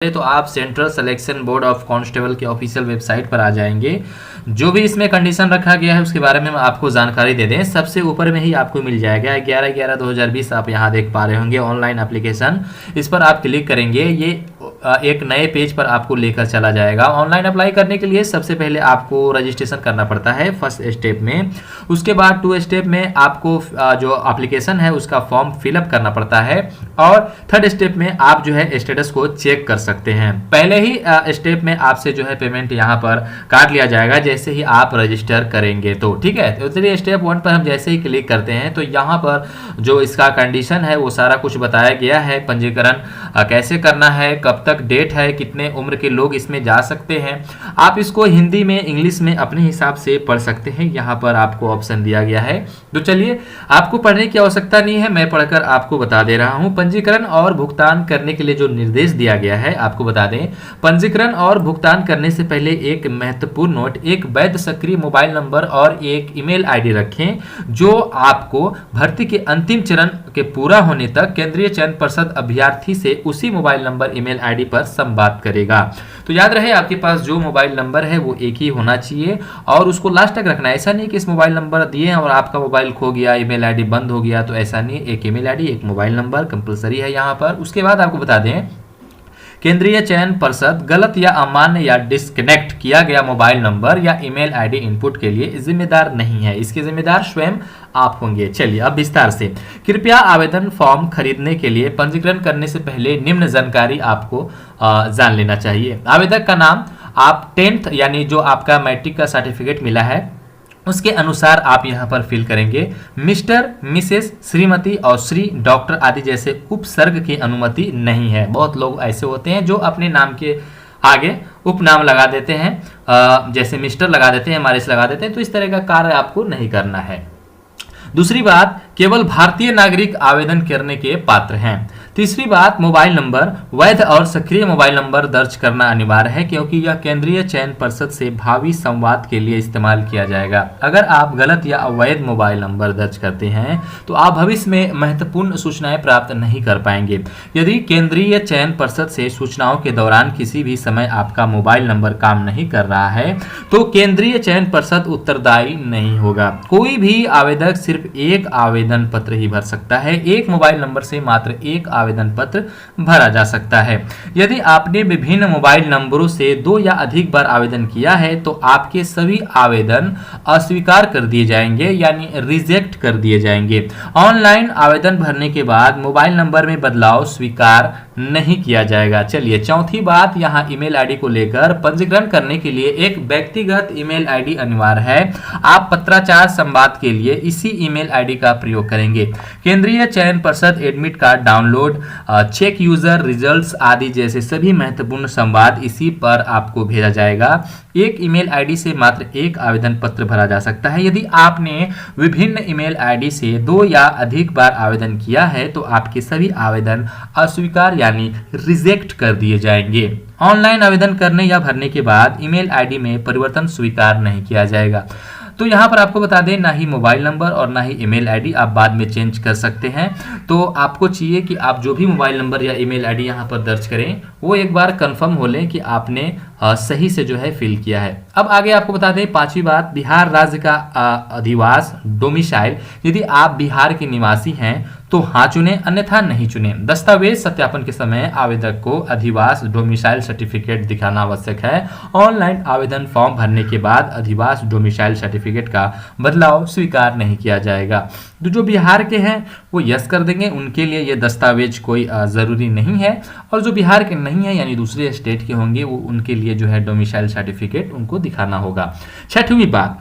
तो आप central selection board of constable के ऑफिशियल वेबसाइट पर आ जाएंगे। जो भी इसमें कंडीशन रखा गया है उसके बारे में हम आपको जानकारी दे दें। सबसे ऊपर में ही आपको मिल जाएगा 11/11/2020 आप यहां देख पा रहे होंगे ऑनलाइन एप्लीकेशन। इस पर आप क्लिक करेंगे, ये एक नए पेज पर आपको लेकर चला जाएगा। ऑनलाइन अप्लाई करने के लिए सबसे पहले आपको रजिस्ट्रेशन करना पड़ता है फर्स्ट स्टेप में। उसके बाद 2 स्टेप में आपको जो एप्लीकेशन है उसका फॉर्म फिलअप करना पड़ता है और 3rd स्टेप में आप जो है स्टेटस को चेक कर सकते हैं। पहले ही स्टेप में आपसे जो है पेमेंट यहाँ पर काट लिया जाएगा जैसे ही आप रजिस्टर करेंगे तो ठीक है। तो चलिए स्टेप 1 पर हम जैसे ही क्लिक करते हैं तो यहाँ पर जो इसका कंडीशन है वो सारा कुछ बताया गया है। पंजीकरण कैसे करना है, कब तक डेट है, कितने उम्र के लोग इसमें जा सकते हैं। आप इसको हिंदी में इंग्लिश में अपने हिसाब से पढ़ सकते हैं। यहाँ पर आपको ऑप्शन दिया गया है। तो चलिए आपको पढ़ने की आवश्यकता नहीं है, मैं पढ़कर आपको बता दे रहा हूँ। पंजीकरण और भुगतान करने के लिए जो निर्देश दिया गया है आपको बता दें। पंजीकरण और भुगतान करने से पहले एक महत्वपूर्ण नोट, एक वैध सक्रिय मोबाइल नंबर और एक ईमेल आईडी रखें जो आपको भर्ती के अंतिम चरण के पूरा होने तक केंद्रीय चयन पर्षद अभ्यर्थी से उसी मोबाइल नंबर ईमेल आईडी पर संवाद करेगा। तो याद रहे आपके पास जो मोबाइल नंबर है वो एक ही होना चाहिए और उसको लास्ट तक रखना है। ऐसा नहीं कि इस मोबाइल नंबर दिए और आपका मोबाइल खो गया, ईमेल आईडी बंद हो गया, तो ऐसा नहीं। एक ईमेल आईडी, एक मोबाइल नंबर कंपलसरी है यहाँ पर। उसके बाद आपको बता दें केंद्रीय चयन पर्षद गलत या अमान्य या डिस्कनेक्ट किया गया मोबाइल नंबर या ईमेल आईडी इनपुट के लिए जिम्मेदार नहीं है, इसके जिम्मेदार स्वयं आप होंगे। चलिए अब विस्तार से, कृपया आवेदन फॉर्म खरीदने के लिए पंजीकरण करने से पहले निम्न जानकारी आपको जान लेना चाहिए। आवेदक का नाम आप 10th यानी जो आपका मैट्रिक का सर्टिफिकेट मिला है उसके अनुसार आप यहाँ पर फिल करेंगे। मिस्टर, मिसेस, श्रीमती और श्री, डॉक्टर आदि जैसे उपसर्ग की अनुमति नहीं है। बहुत लोग ऐसे होते हैं जो अपने नाम के आगे उपनाम लगा देते हैं, जैसे मिस्टर लगा देते हैं, मारिस लगा देते हैं, तो इस तरह का कार्य आपको नहीं करना है। दूसरी बात, केवल भारतीय नागरिक आवेदन करने के पात्र हैं। तीसरी बात, मोबाइल नंबर वैध और सक्रिय मोबाइल नंबर दर्ज करना अनिवार्य है क्योंकि यह केंद्रीय चयन पर्षद से भावी संवाद के लिए इस्तेमाल किया जाएगा। अगर आप गलत या अवैध मोबाइल नंबर दर्ज करते हैं तो आप भविष्य में महत्वपूर्ण सूचनाएं प्राप्त नहीं कर पाएंगे। यदि केंद्रीय चयन पर्षद से सूचनाओं के दौरान किसी भी समय आपका मोबाइल नंबर काम नहीं कर रहा है तो केंद्रीय चयन पर्षद उत्तरदायी नहीं होगा। कोई भी आवेदक सिर्फ एक आवेदन पत्र ही भर सकता है। एक मोबाइल नंबर से मात्र एक आवेदन पत्र भरा जा सकता है। यदि आपने विभिन्न मोबाइल नंबरों से 2 या अधिक बार आवेदन किया है तो आपके सभी आवेदन अस्वीकार कर दिए जाएंगे यानी रिजेक्ट कर दिए जाएंगे। ऑनलाइन आवेदन भरने के बाद मोबाइल नंबर में बदलाव स्वीकार नहीं किया जाएगा। चलिए चौथी बात, यहाँ ईमेल आईडी को लेकर पंजीकरण करने के लिए एक व्यक्तिगत ईमेल आईडी अनिवार्य है। आप पत्राचार संवाद के लिए इसी ईमेल आईडी का प्रयोग करेंगे। केंद्रीय चयन पर्षद admit card download, check user results आदि जैसे सभी महत्वपूर्ण संवाद इसी पर आपको भेजा जाएगा। एक ईमेल आईडी से मात्र एक आवेदन पत्र भरा जा सकता है। यदि आपने विभिन्न ईमेल आईडी से 2 या अधिक बार आवेदन किया है तो आपके सभी आवेदन अस्वीकार यानी रिजेक्ट कर दिए जाएंगे। ऑनलाइन आवेदन करने या भरने के बाद ईमेल आईडी में परिवर्तन स्वीकार नहीं किया जाएगा। तो यहाँ पर आपको बता दें, ना ही मोबाइल नंबर और ना ही ईमेल आईडी आप बाद में चेंज कर सकते हैं। तो आपको चाहिए कि आप जो भी मोबाइल नंबर या ईमेल आईडी यहाँ पर दर्ज करें वो एक बार कंफर्म हो लें कि आपने सही से जो है फिल किया है। अब आगे आपको बता दें 5वीं बात, बिहार राज्य का अधिवास डोमिसाइल। यदि आप बिहार के निवासी हैं तो हाँ चुने, अन्यथा नहीं चुने। दस्तावेज सत्यापन के समय आवेदक को अधिवास डोमिसाइल सर्टिफिकेट दिखाना आवश्यक है। ऑनलाइन आवेदन फॉर्म भरने के बाद अधिवास डोमिसाइल सर्टिफिकेट का बदलाव स्वीकार नहीं किया जाएगा। तो जो बिहार के हैं वो यस कर देंगे, उनके लिए ये दस्तावेज कोई ज़रूरी नहीं है। और जो बिहार के नहीं है यानी दूसरे स्टेट के होंगे वो उनके लिए जो है डोमिसाइल सर्टिफिकेट उनको दिखाना होगा। 6वीं बात,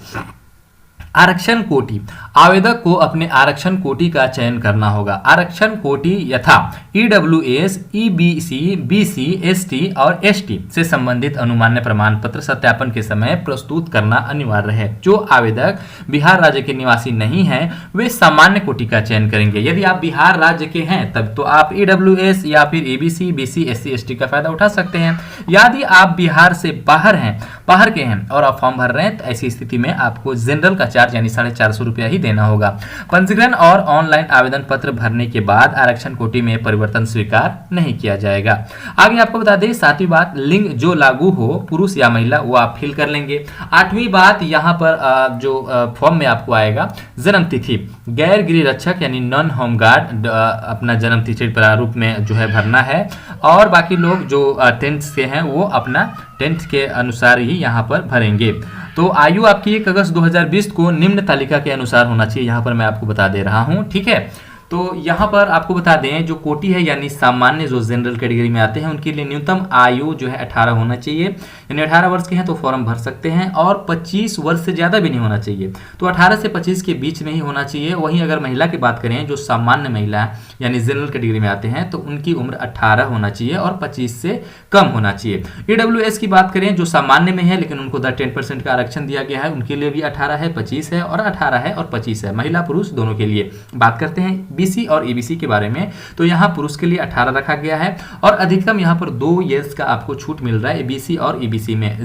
आरक्षण कोटि। आवेदक को अपने आरक्षण कोटि का चयन करना होगा। आरक्षण कोटि यथा ईडब्ल्यूएस, ईबीसी, बीसी, एसटी और एसटी से संबंधित अनुमान्य प्रमाण पत्र सत्यापन के समय प्रस्तुत करना अनिवार्य है। जो आवेदक बिहार राज्य के निवासी नहीं हैं वे सामान्य कोटि का चयन करेंगे। यदि आप बिहार राज्य के हैं तब तो आप ईडब्ल्यूएस या फिर ईबीसी, बीसी, एससी, एसटी का फायदा उठा सकते हैं। यदि आप बिहार से बाहर के हैं और आप फॉर्म भर रहे हैं तो ऐसी स्थिति में आपको जनरल का 4 चार्ज यानी 450 रुपया ही देना होगा। पंजीकरण और ऑनलाइन आवेदन पत्र भरने के बाद आरक्षण कोटि में परिवर्तन स्वीकार नहीं किया जाएगा। आगे आपको बता दें, 7वीं बात, लिंग जो लागू हो पुरुष या महिला वो आप फिल कर लेंगे। 8वीं बात, यहाँ पर जो फॉर्म में आपको आएगा, जन्म तिथि गैर गृह रक्षक यानी नॉन होम गार्ड अपना जन्म तिथि प्रारूप में जो है भरना है, और बाकी लोग जो 10th से हैं वो अपना 10th के अनुसार ही यहाँ पर भरेंगे। तो आयु आपकी 1 अगस्त 2020 को निम्न तालिका के अनुसार होना चाहिए, यहाँ पर मैं आपको बता दे रहा हूँ, ठीक है। तो यहाँ पर आपको बता दें, जो कोटि है यानी सामान्य जो जनरल कैटेगरी में आते हैं उनके लिए न्यूनतम आयु जो है 18 होना चाहिए, यानी 18 वर्ष के हैं तो फॉर्म भर सकते हैं, और 25 वर्ष से ज़्यादा भी नहीं होना चाहिए, तो 18 से 25 के बीच में ही होना चाहिए। वहीं अगर महिला की बात करें, जो सामान्य महिला यानी जनरल कैटेगरी में आते हैं तो उनकी उम्र 18 होना चाहिए और 25 से कम होना चाहिए। EWS की बात करें, जो सामान्य में है लेकिन उनको 10% का आरक्षण दिया गया है, उनके लिए भी 18 है, 25 है, और 18 है और 25 है, महिला पुरुष दोनों के लिए। बात करते हैं BC और EBC के बारे में, तो यहाँ पुरुष के लिए 18 रखा गया है, और अधिकतम यहाँ पर 2 ईयर्स का आपको छूट मिल रहा है BC और EBC में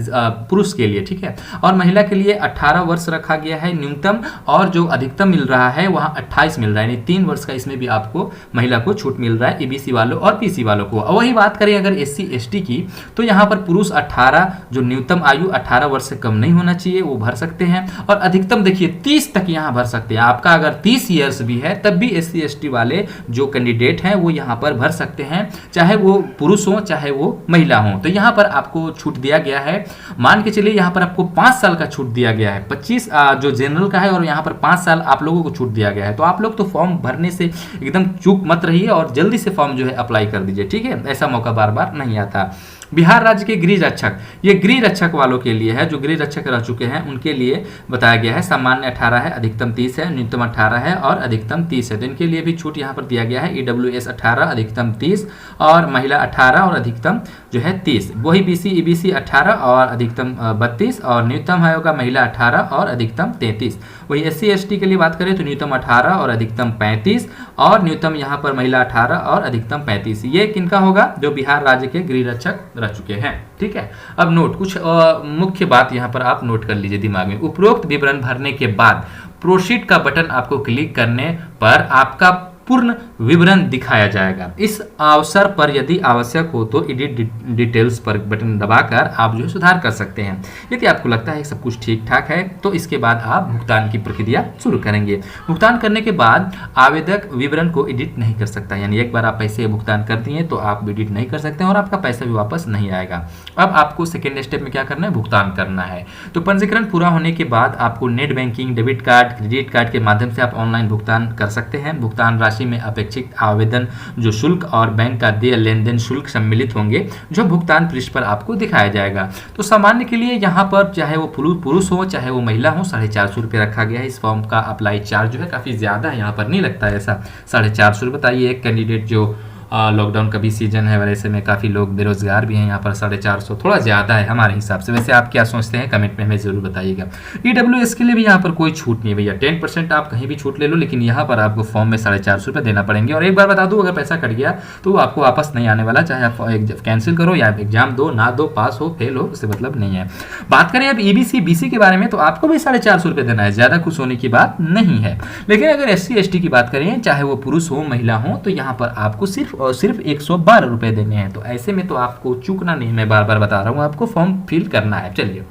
पुरुष के लिए, ठीक है। और महिला के लिए 18 वर्ष रखा गया है न्यूनतम, और जो अधिकतम मिल रहा है वहाँ 28 मिल रहा है, यानी 3 वर्ष का इसमें भी आपको महिला को छूट मिल रहा है EBC वालों और PC वालों को। वही बात करें अगर SC ST की, तो यहाँ पर पुरुष 18, जो न्यूनतम आयु 18 वर्ष से कम नहीं होना चाहिए, वो भर सकते हैं, और अधिकतम देखिए 30 तक यहाँ भर सकते हैं। आपका अगर 30 ईयर्स भी है तब भी SC ST वाले जो कैंडिडेट हैं वो यहाँ पर भर सकते हैं, चाहे वो पुरुष हो चाहे वो महिला हो। तो यहाँ पर आपको छूट दिया गया है, मान के चलिए यहाँ पर आपको 5 साल का छूट दिया गया है, 25 जो जनरल का है, और यहाँ पर 5 साल आप लोगों को छूट दिया गया है। तो आप लोग तो फॉर्म भरने से एकदम चूक मत रहिए और जल्दी से फॉर्म जो है अप्लाई कर दीजिए, ठीक है। ऐसा मौका बार बार नहीं आता। बिहार राज्य के गृह रक्षक, ये गृह रक्षक वालों के लिए है, जो गृह रक्षक रह चुके हैं उनके लिए बताया गया है। सामान्य 18 है, अधिकतम 30 है, न्यूनतम 18 है और अधिकतम 30 है, तो इनके लिए भी छूट यहाँ पर दिया गया है। EWS 18, अधिकतम 30, और महिला 18 और अधिकतम जो है 30। वही BC EBC 18 और अधिकतम 32, और न्यूनतम है होगा महिला 18 और अधिकतम 33। वही SC ST के लिए बात करें तो न्यूनतम 18 और अधिकतम 35, और न्यूनतम यहाँ पर महिला 18 और अधिकतम 35। ये किनका होगा? जो बिहार राज्य के गृह रक्षक रह चुके हैं, ठीक है। अब नोट, कुछ मुख्य बात यहाँ पर आप नोट कर लीजिए दिमाग में। उपरोक्त विवरण भरने के बाद प्रोसीड का बटन आपको क्लिक करने पर आपका पूर्ण विवरण दिखाया जाएगा। इस अवसर पर यदि आवश्यक हो तो एडिट डिटेल्स पर बटन दबाकर आप जो है सुधार कर सकते हैं। यदि आपको लगता है सब कुछ ठीक ठाक है तो इसके बाद आप भुगतान की प्रक्रिया शुरू करेंगे। भुगतान करने के बाद आवेदक विवरण को एडिट नहीं कर सकता, यानी एक बार आप पैसे भुगतान कर दिए तो आप एडिट नहीं कर सकते और आपका पैसा भी वापस नहीं आएगा। अब आपको सेकेंड स्टेप में क्या करना है? भुगतान करना है। तो पंजीकरण पूरा होने के बाद आपको net banking, debit card, credit card के माध्यम से आप ऑनलाइन भुगतान कर सकते हैं। भुगतान राशि में अपेक्षित आवेदन जो शुल्क और बैंक का देय लेन देन शुल्क सम्मिलित होंगे, जो भुगतान पृष्ठ पर आपको दिखाया जाएगा। तो सामान्य के लिए यहाँ पर चाहे वो पुरुष हो चाहे वो महिला हो 450 रुपये रखा गया है। इस फॉर्म का अप्लाई चार्ज जो है काफ़ी ज़्यादा है, यहाँ पर नहीं लगता है ऐसा 450 रुपये। बताइए, एक कैंडिडेट जो लॉकडाउन का भी सीजन है, वैसे में काफ़ी लोग बेरोजगार भी हैं, यहाँ पर 450 थोड़ा ज़्यादा है हमारे हिसाब से। वैसे आप क्या सोचते हैं कमेंट में हमें ज़रूर बताइएगा। EWS के लिए भी यहाँ पर कोई छूट नहीं है भैया, 10% आप कहीं भी छूट ले लो, लेकिन यहाँ पर आपको फॉर्म में 450 रुपये देना पड़ेंगे। और एक बार बता दूँ, अगर पैसा कट गया तो आपको वापस नहीं आने वाला, चाहे आप कैंसिल करो या एग्जाम दो ना दो, पास हो फेल हो, उससे मतलब नहीं है। बात करें अब EBC BC के बारे में, तो आपको भी 450 रुपये देना है, ज़्यादा खुश होने की बात नहीं है। लेकिन अगर SC ST की बात करें, चाहे वो पुरुष हो महिला हो, तो यहाँ पर आपको सिर्फ और सिर्फ 112 रुपए देने हैं। तो ऐसे में तो आपको चूकना नहीं, मैं बार बार बता रहा हूं, आपको फॉर्म फिल करना है। चलिए,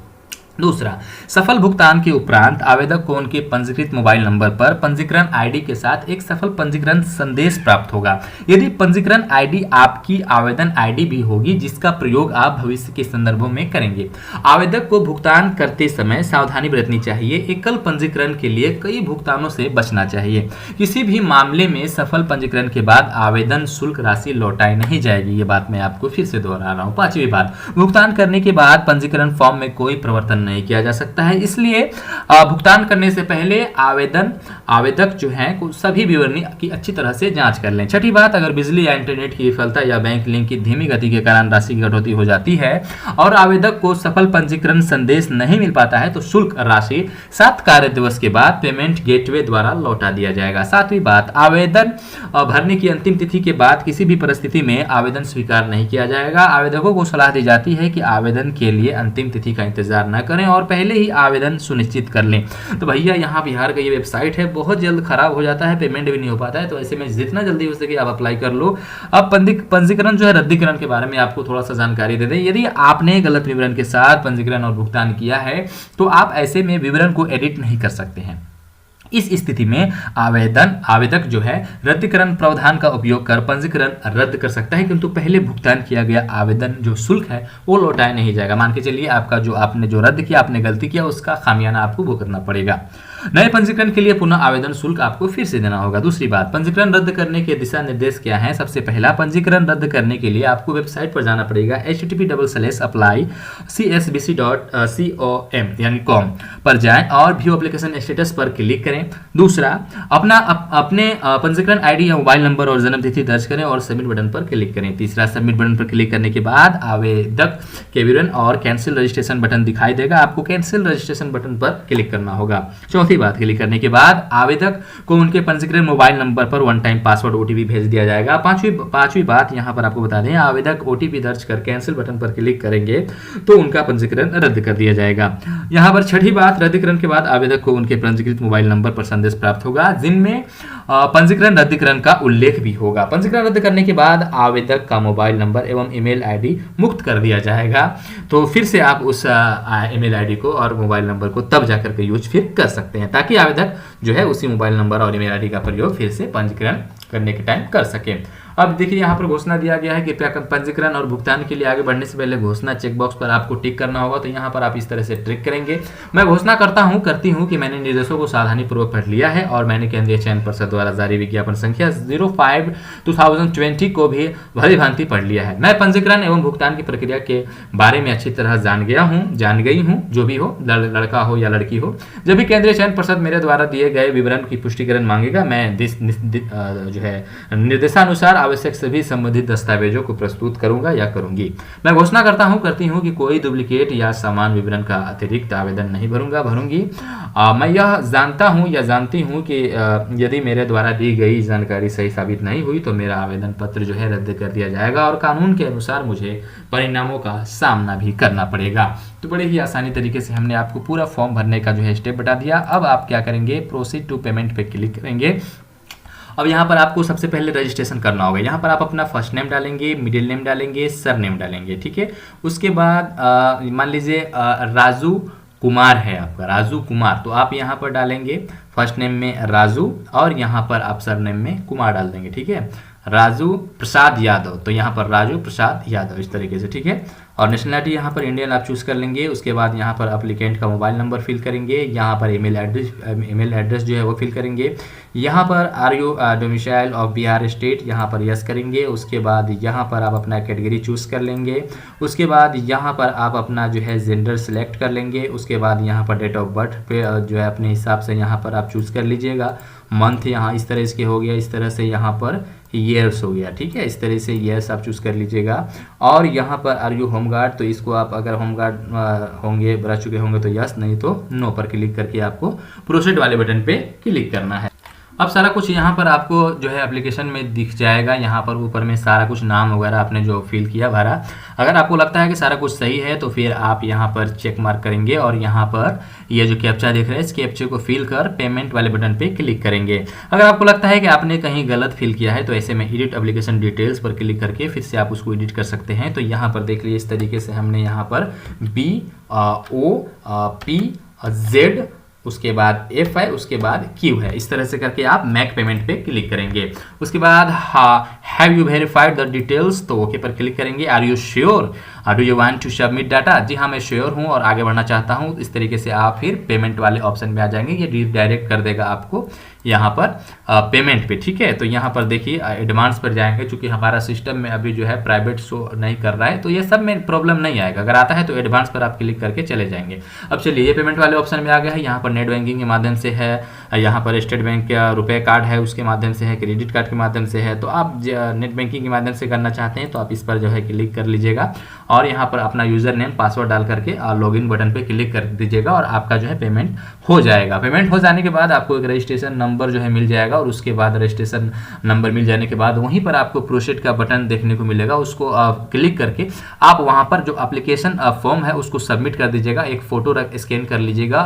दूसरा, सफल भुगतान के उपरांत आवेदक को उनके पंजीकृत मोबाइल नंबर पर पंजीकरण आईडी के साथ एक सफल पंजीकरण संदेश प्राप्त होगा। यदि पंजीकरण आईडी आपकी आवेदन आईडी भी होगी, जिसका प्रयोग आप भविष्य के संदर्भों में करेंगे। आवेदक को भुगतान करते समय सावधानी बरतनी चाहिए। एकल पंजीकरण के लिए कई भुगतानों से बचना चाहिए। किसी भी मामले में सफल पंजीकरण के बाद आवेदन शुल्क राशि लौटाई नहीं जाएगी। ये बात मैं आपको फिर से दोहरा रहा हूँ। पांचवी बात, भुगतान करने के बाद पंजीकरण फॉर्म में कोई परिवर्तन नहीं किया जा सकता है, इसलिए भुगतान करने से पहले आवेदक जो है सभी विवरणी की अच्छी तरह से जांच कर लें। छठी बात, अगर बिजली या इंटरनेट की विफलता या बैंक लिंक की धीमी गति के कारण राशि की कटौती हो जाती है और आवेदक को सफल पंजीकरण संदेश नहीं मिल पाता है, तो शुल्क राशि 7 कार्य दिवस के बाद पेमेंट गेटवे द्वारा लौटा दिया जाएगा। सातवीं बात, आवेदन भरने की अंतिम तिथि के बाद किसी भी परिस्थिति में आवेदन स्वीकार नहीं किया जाएगा। आवेदकों को सलाह दी जाती है कि आवेदन के लिए अंतिम तिथि का इंतजार न करें और पहले ही आवेदन सुनिश्चित कर लें। तो भैया यहाँ बिहार का ये वेबसाइट है, बहुत जल्द खराब हो जाता है, पेमेंट भी नहीं हो पाता है, तो ऐसे में जितना जल्दी हो सके आप अप्लाई कर लो। अब पंजीकरण जो है रद्दीकरण के बारे में आपको थोड़ा सा जानकारी दे दें। यदि आपने गलत विवरण के साथ पंजीकरण और भुगतान किया है तो आप ऐसे में विवरण को एडिट नहीं कर सकते हैं। इस स्थिति में आवेदक जो है रद्दीकरण प्रावधान का उपयोग कर पंजीकरण रद्द कर सकता है, किंतु पहले भुगतान किया गया आवेदन जो शुल्क है वो लौटाया नहीं जाएगा। मान के चलिए आपका जो आपने जो रद्द किया, आपने गलती किया, उसका खामियाना आपको भुगतना पड़ेगा। नए पंजीकरण के लिए पुनः आवेदन शुल्क आपको फिर से देना होगा। दूसरी बात, पंजीकरण रद्द करने के दिशा निर्देश क्या हैं? सबसे पहला, पंजीकरण रद्द करने के लिए आपको वेबसाइट पर जाना पड़ेगा http://apply.com पर जाएं और व्यू एप्लीकेशन स्टेटस पर क्लिक करें। दूसरा, अपने पंजीकरण आईडी या मोबाइल नंबर और जन्म तिथि दर्ज करें और सबमिट बटन पर क्लिक करें। तीसरा, सबमिट बटन पर क्लिक करने के बाद आवेदक के विवरण और कैंसिल रजिस्ट्रेशन बटन दिखाई देगा, आपको कैंसिल रजिस्ट्रेशन बटन पर क्लिक करना होगा। चौथी बात, क्लिक करने के बाद आवेदक को उनके पंजीकृत मोबाइल नंबर पर वन टाइम पासवर्ड ओटीपी भेज दिया जाएगा। पांचवी बात यहां पर आपको बता दें, आवेदक ओटीपी दर्ज कर कैंसिल बटन पर क्लिक करेंगे तो उनका पंजीकरण रद्द कर दिया जाएगा। यहां पर छठी बात, रद्दीकरण के बाद आवेदक को उनके पंजीकृत मोबाइल नंबर पर संदेश प्राप्त होगा जिनमें पंजीकरण रद्दीकरण का उल्लेख भी होगा। पंजीकरण रद्द करने के बाद आवेदक का मोबाइल नंबर एवं ईमेल आईडी मुक्त कर दिया जाएगा, तो फिर से आप उस ईमेल आईडी को और मोबाइल नंबर को तब जाकर के यूज फिर कर सकते हैं, ताकि आवेदक जो है उसी मोबाइल नंबर और ईमेल आईडी का प्रयोग फिर से पंजीकरण करने के टाइम कर सके। अब देखिए यहाँ पर घोषणा दिया गया है, कृपया पंजीकरण और भुगतान के लिए आगे बढ़ने से पहले घोषणा चेकबॉक्स पर आपको टिक करना होगा। तो यहाँ पर आप इस तरह से टिक करेंगे। मैं घोषणा करती हूँ कि मैंने निर्देशों को सावधानी पूर्वक पढ़ लिया है और मैंने केंद्रीय चयन पर्षद द्वारा जारी विज्ञापन संख्या 05/2020 को भी भली भांति पढ़ लिया है। मैं पंजीकरण एवं भुगतान की प्रक्रिया के बारे में अच्छी तरह जान गई हूँ, जो भी हो, लड़का हो या लड़की हो। जब भी केंद्रीय चयन पर्षद मेरे द्वारा दिए गए विवरण की पुष्टिकरण मांगेगा, मैं जो है निर्देशानुसार आवश्यक सभी संबंधित दस्तावेजों को प्रस्तुत करूंगा या करूंगी। मैं घोषणा करती हूं कि कोई डुप्लीकेट या समान विवरण का अतिरिक्त आवेदन नहीं भरूंगी। मैं यह जानती हूं कि यदि मेरे द्वारा दी गई जानकारी सही साबित नहीं हुई तो मेरा आवेदन पत्र जो है रद्द कर दिया जाएगा और कानून के अनुसार मुझे परिणामों का सामना भी करना पड़ेगा। तो बड़े ही आसानी तरीके से हमने आपको पूरा फॉर्म भरने का जो है स्टेप बता दिया। अब आप क्या करेंगे, प्रोसीड टू पेमेंट पे क्लिक करेंगे। अब यहाँ पर आपको सबसे पहले रजिस्ट्रेशन करना होगा। यहाँ पर आप अपना फर्स्ट नेम डालेंगे, मिडिल नेम डालेंगे, सर नेम डालेंगे, ठीक है। उसके बाद मान लीजिए राजू कुमार है आपका, राजू कुमार, तो आप यहाँ पर डालेंगे फर्स्ट नेम में राजू और यहाँ पर आप सर नेम में कुमार डाल देंगे, ठीक है। राजू प्रसाद यादव, तो यहाँ पर राजू प्रसाद यादव इस तरीके से, ठीक है। और नेशनलिटी यहाँ पर इंडियन आप चूज कर लेंगे। उसके बाद यहाँ पर एप्लीकेंट का मोबाइल नंबर फिल करेंगे, यहाँ पर ईमेल एड्रेस जो है वो फिल करेंगे। यहाँ पर are you domicile of Bihar state, यहाँ पर यस करेंगे। उसके बाद यहाँ पर आप अपना कैटेगरी चूज कर लेंगे। उसके बाद यहाँ पर आप अपना जो है जेंडर सेलेक्ट कर लेंगे। उसके बाद यहाँ पर डेट ऑफ बर्थ पे जो है अपने हिसाब से यहाँ पर आप चूज कर लीजिएगा। मंथ यहाँ इस तरह से हो गया, इस तरह से यहाँ पर ईयर्स हो गया, ठीक है। इस तरह से ईयर्स आप चूज कर लीजिएगा। और यहाँ पर आर यू होमगार्ड, तो इसको आप अगर होमगार्ड होंगे, रह चुके होंगे तो यस, नहीं तो नो पर क्लिक करके आपको प्रोसीड वाले बटन पे क्लिक करना है। अब सारा कुछ यहाँ पर आपको जो है एप्लीकेशन में दिख जाएगा। यहाँ पर ऊपर में सारा कुछ नाम वगैरह आपने जो फिल किया भरा। अगर आपको लगता है कि सारा कुछ सही है तो फिर आप यहाँ पर चेक मार्क करेंगे और यहाँ पर ये जो कैप्चा दिख रहा है इस कैप्चे को फिल कर पेमेंट वाले बटन पे क्लिक करेंगे। अगर आपको लगता है कि आपने कहीं गलत फिल किया है तो ऐसे में एडिट एप्लीकेशन डिटेल्स पर क्लिक करके फिर से आप उसको एडिट कर सकते हैं। तो यहाँ पर देख लीजिए इस तरीके से हमने यहाँ पर BOP Z, उसके बाद F है, उसके बाद Q है, इस तरह से करके आप मैक पेमेंट पे क्लिक करेंगे। उसके बाद have you verified the details, तो ओके पर क्लिक करेंगे। Are you sure, do you want to submit data, जी हाँ मैं श्योर हूँ और आगे बढ़ना चाहता हूँ। इस तरीके से आप फिर पेमेंट वाले ऑप्शन में आ जाएंगे। ये डायरेक्ट कर देगा आपको यहाँ पर पेमेंट पे, ठीक है। तो यहाँ पर देखिए एडवांस पर जाएंगे, चूंकि हमारा सिस्टम में अभी जो है प्राइवेट शो नहीं कर रहा है तो ये सब में प्रॉब्लम नहीं आएगा। अगर आता है तो एडवांस पर आप क्लिक करके चले जाएंगे। अब चलिए ये पेमेंट वाले ऑप्शन में आ गया है। यहाँ पर नेट बैंकिंग के माध्यम से है, यहाँ पर स्टेट बैंक का रुपए कार्ड है उसके माध्यम से है, क्रेडिट कार्ड के माध्यम से है। तो आप नेट बैंकिंग के माध्यम से करना चाहते हैं तो आप इस पर जो है क्लिक कर लीजिएगा और यहाँ पर अपना यूजर नेम पासवर्ड डाल करके लॉगिन बटन पे क्लिक कर दीजिएगा और आपका जो है पेमेंट हो जाएगा। पेमेंट हो जाने के बाद आपको एक रजिस्ट्रेशन नंबर जो है मिल जाएगा और उसके बाद रजिस्ट्रेशन नंबर मिल जाने के बाद वहीं पर आपको प्रोसीड का बटन देखने को मिलेगा, उसको क्लिक करके आप वहाँ पर जो एप्लीकेशन फॉर्म है उसको सबमिट कर दीजिएगा। एक फोटो स्कैन कर लीजिएगा,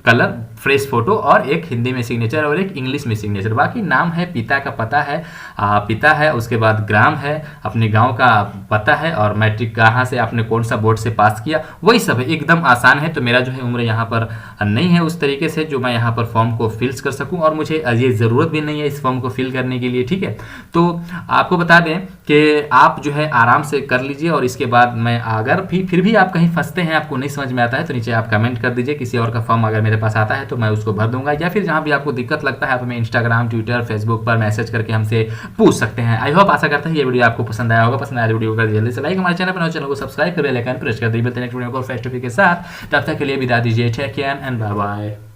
कलर फ्रेश फोटो और एक हिंदी में सिग्नेचर और एक इंग्लिश में सिग्नेचर। बाकी नाम है, पिता का पता है, पिता है, उसके बाद ग्राम है, अपने गांव का पता है और मैट्रिक कहाँ से आपने कौन सा बोर्ड से पास किया, वही सब है। एकदम आसान है। तो मेरा जो है उम्र यहाँ पर नहीं है उस तरीके से जो मैं यहाँ पर फॉर्म को फिल कर सकूँ और मुझे ये ज़रूरत भी नहीं है इस फॉर्म को फिल करने के लिए। ठीक है, तो आपको बता दें कि आप जो है आराम से कर लीजिए और इसके बाद मैं अगर फिर भी आप कहीं फंसते हैं, आपको नहीं समझ में आता है तो नीचे आप कमेंट कर दीजिए। किसी और का फॉर्म अगर मेरे पास आता है तो मैं उसको भर दूंगा, या फिर जहां भी आपको दिक्कत लगता है आप हमें इंस्टाग्राम, ट्विटर, फेसबुक पर मैसेज करके हमसे पूछ सकते हैं। आई होप, आशा करता है ये वीडियो आपको पसंद आया होगा। पसंद आया वीडियो कर जल्दी से लाइक, हमारे चैनल पर चैनल को सब्सक्राइब कर बेल आइकन प्रेस कर दीजिए। नेक्स्ट वीडियो को फेस टू फेस के साथ, तब तक के लिए विदा दीजिए। Take care and bye bye.